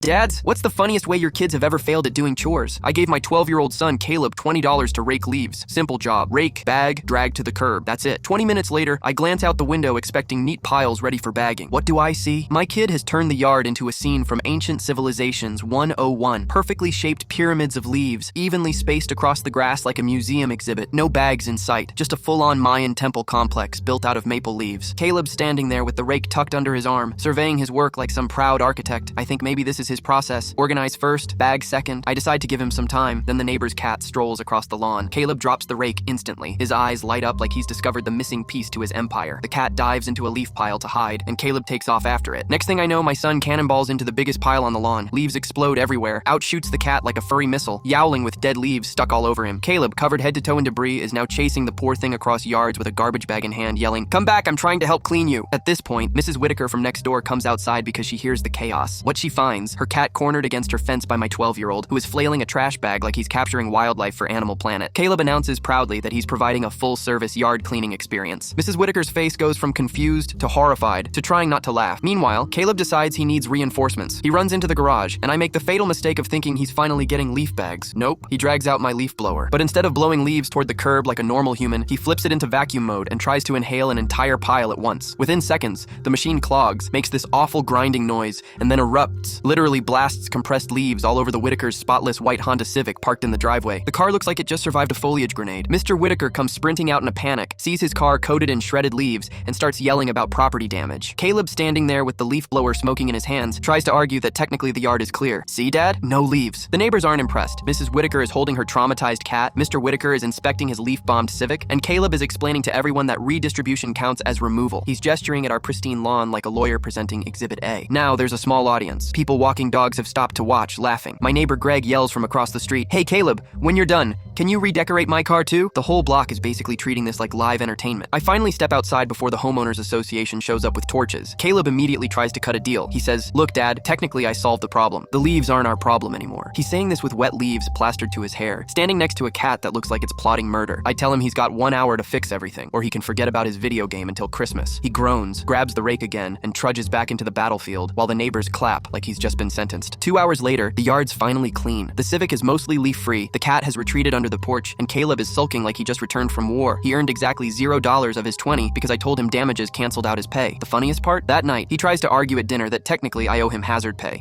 Dads, what's the funniest way your kids have ever failed at doing chores? I gave my 12-year-old son Caleb $20 to rake leaves. Simple job. Rake, bag, drag to the curb. That's it. 20 minutes later, I glance out the window expecting neat piles ready for bagging. What do I see? My kid has turned the yard into a scene from Ancient Civilizations 101. Perfectly shaped pyramids of leaves, evenly spaced across the grass like a museum exhibit. No bags in sight. Just a full-on Mayan temple complex built out of maple leaves. Caleb's standing there with the rake tucked under his arm, surveying his work like some proud architect. I think maybe this is his process. Organize first, bag second. I decide to give him some time, then the neighbor's cat strolls across the lawn. Caleb drops the rake instantly. His eyes light up like he's discovered the missing piece to his empire. The cat dives into a leaf pile to hide, and Caleb takes off after it. Next thing I know, my son cannonballs into the biggest pile on the lawn. Leaves explode everywhere. Out shoots the cat like a furry missile, yowling with dead leaves stuck all over him. Caleb, covered head to toe in debris, is now chasing the poor thing across yards with a garbage bag in hand, yelling, "Come back, I'm trying to help clean you." At this point, Mrs. Whitaker from next door comes outside because she hears the chaos. What she finds, her cat cornered against her fence by my 12-year-old, who is flailing a trash bag like he's capturing wildlife for Animal Planet. Caleb announces proudly that he's providing a full-service yard cleaning experience. Mrs. Whitaker's face goes from confused to horrified to trying not to laugh. Meanwhile, Caleb decides he needs reinforcements. He runs into the garage, and I make the fatal mistake of thinking he's finally getting leaf bags. Nope, he drags out my leaf blower. But instead of blowing leaves toward the curb like a normal human, he flips it into vacuum mode and tries to inhale an entire pile at once. Within seconds, the machine clogs, makes this awful grinding noise, and then erupts, literally blasts compressed leaves all over the Whitakers' spotless white Honda Civic parked in the driveway. The car looks like it just survived a foliage grenade. Mr. Whitaker comes sprinting out in a panic, sees his car coated in shredded leaves, and starts yelling about property damage. Caleb, standing there with the leaf blower smoking in his hands, tries to argue that technically the yard is clear. See, Dad? No leaves. The neighbors aren't impressed. Mrs. Whitaker is holding her traumatized cat, Mr. Whitaker is inspecting his leaf-bombed Civic, and Caleb is explaining to everyone that redistribution counts as removal. He's gesturing at our pristine lawn like a lawyer presenting Exhibit A. Now there's a small audience. People walking dogs have stopped to watch, laughing. My neighbor Greg yells from across the street, "Hey Caleb, when you're done, can you redecorate my car too?" The whole block is basically treating this like live entertainment. I finally step outside before the homeowners association shows up with torches. Caleb immediately tries to cut a deal. He says, "Look Dad, technically I solved the problem. The leaves aren't our problem anymore." He's saying this with wet leaves plastered to his hair, standing next to a cat that looks like it's plotting murder. I tell him he's got 1 hour to fix everything, or he can forget about his video game until Christmas. He groans, grabs the rake again, and trudges back into the battlefield while the neighbors clap like he's just been sentenced. 2 hours later, the yard's finally clean. The Civic is mostly leaf-free, the cat has retreated under the porch, and Caleb is sulking like he just returned from war. He earned exactly $0 of his 20 because I told him damages canceled out his pay. The funniest part? That night, he tries to argue at dinner that technically I owe him hazard pay.